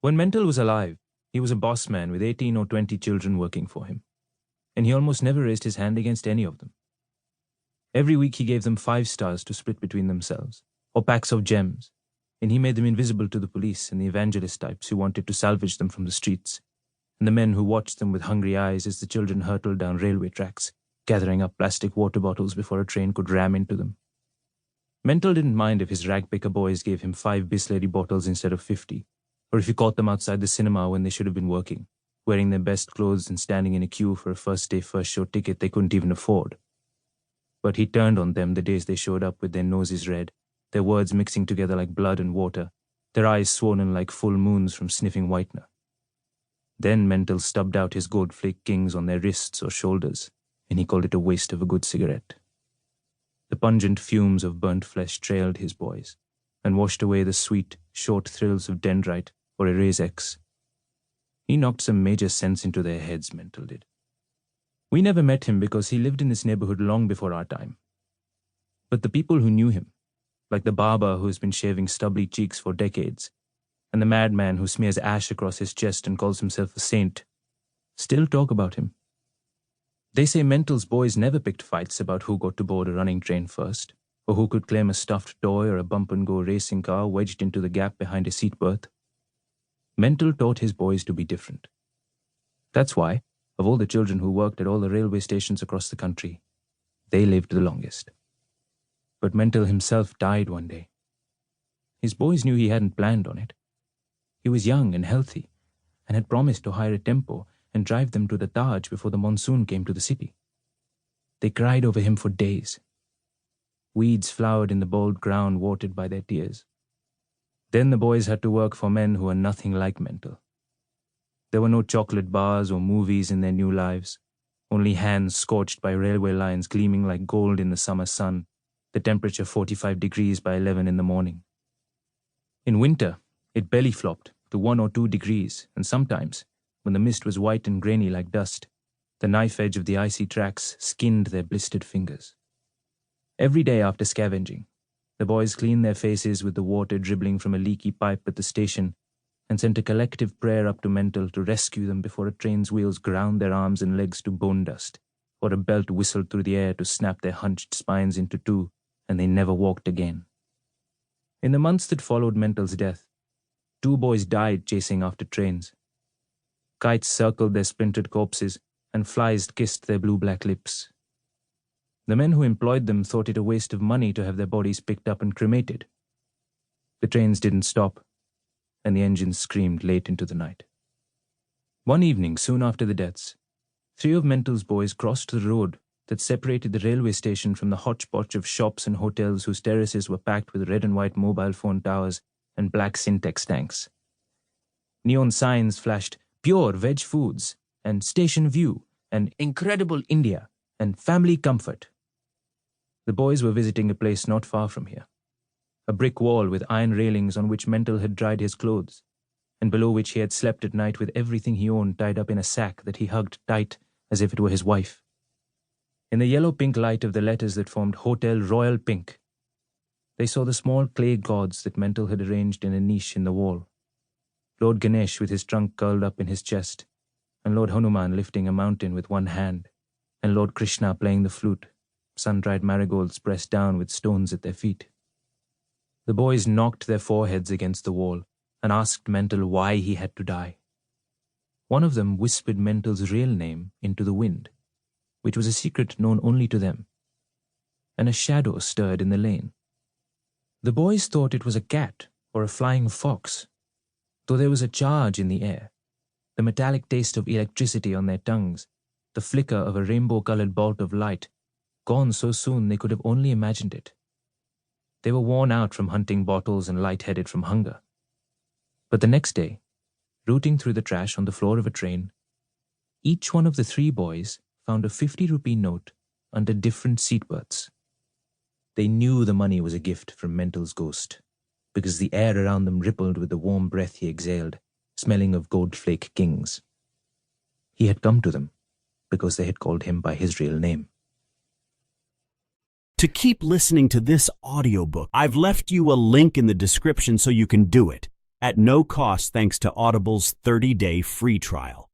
When Mental was alive, he was a boss man with 18 or 20 children working for him, and he almost never raised his hand against any of them. Every week he gave them 5 stars to split between themselves, or packs of gems, and he made them invisible to the police and the evangelist types who wanted to salvage them from the streets, and the men who watched them with hungry eyes as the children hurtled down railway tracks, gathering up plastic water bottles before a train could ram into them. Mental didn't mind if his ragpicker boys gave him 5 Bisleri bottles instead of 50, or if he caught them outside the cinema when they should have been working, wearing their best clothes and standing in a queue for a first-day, first-show ticket they couldn't even afford. But he turned on them the days they showed up with their noses red, their words mixing together like blood and water, their eyes swollen like full moons from sniffing whitener. Then Mental stubbed out his gold flake kings on their wrists or shoulders, and he called it a waste of a good cigarette. The pungent fumes of burnt flesh trailed his boys, and washed away the sweet, short thrills of dendrite or Erase X. He knocked some major sense into their heads, Mental did. We never met him because he lived in this neighborhood long before our time. But the people who knew him, like the barber who has been shaving stubbly cheeks for decades, and the madman who smears ash across his chest and calls himself a saint, still talk about him. They say Mental's boys never picked fights about who got to board a running train first, or who could claim a stuffed toy or a bump-and-go racing car wedged into the gap behind a seat berth. Mental taught his boys to be different. That's why, of all the children who worked at all the railway stations across the country, they lived the longest. But Mental himself died one day. His boys knew he hadn't planned on it. He was young and healthy, and had promised to hire a tempo and drive them to the Taj before the monsoon came to the city. They cried over him for days. Weeds flowered in the bald ground watered by their tears. Then the boys had to work for men who were nothing like Mental. There were no chocolate bars or movies in their new lives, only hands scorched by railway lines gleaming like gold in the summer sun, the temperature 45 degrees by 11 in the morning. In winter, it belly flopped to 1 or 2 degrees, and sometimes, when the mist was white and grainy like dust, the knife edge of the icy tracks skinned their blistered fingers. Every day after scavenging, the boys cleaned their faces with the water dribbling from a leaky pipe at the station and sent a collective prayer up to Mental to rescue them before a train's wheels ground their arms and legs to bone dust, or a belt whistled through the air to snap their hunched spines into 2, and they never walked again. In the months that followed Mental's death, 2 boys died chasing after trains. Kites circled their splintered corpses, and flies kissed their blue-black lips. The men who employed them thought it a waste of money to have their bodies picked up and cremated. The trains didn't stop, and the engines screamed late into the night. One evening, soon after the deaths, 3 of Mental's boys crossed the road that separated the railway station from the hodgepodge of shops and hotels whose terraces were packed with red and white mobile phone towers and black Syntex tanks. Neon signs flashed Pure Veg Foods and Station View and Incredible India and Family Comfort. The boys were visiting a place not far from here, a brick wall with iron railings on which Mental had dried his clothes, and below which he had slept at night with everything he owned tied up in a sack that he hugged tight as if it were his wife. In the yellow-pink light of the letters that formed Hotel Royal Pink, they saw the small clay gods that Mental had arranged in a niche in the wall. Lord Ganesh with his trunk curled up in his chest, and Lord Hanuman lifting a mountain with one hand, and Lord Krishna playing the flute, sun-dried marigolds pressed down with stones at their feet. The boys knocked their foreheads against the wall and asked Mental why he had to die. One of them whispered Mental's real name into the wind, which was a secret known only to them, and a shadow stirred in the lane. The boys thought it was a cat or a flying fox, though there was a charge in the air, the metallic taste of electricity on their tongues, the flicker of a rainbow-colored bolt of light, gone so soon they could have only imagined it. They were worn out from hunting bottles and light-headed from hunger. But the next day, rooting through the trash on the floor of a train, each one of the 3 boys found a 50-rupee note under different seat berths. They knew the money was a gift from Mental's ghost, because the air around them rippled with the warm breath he exhaled, smelling of gold flake kings. He had come to them because they had called him by his real name. To keep listening to this audiobook, I've left you a link in the description so you can do it. at no cost thanks to Audible's 30-day free trial.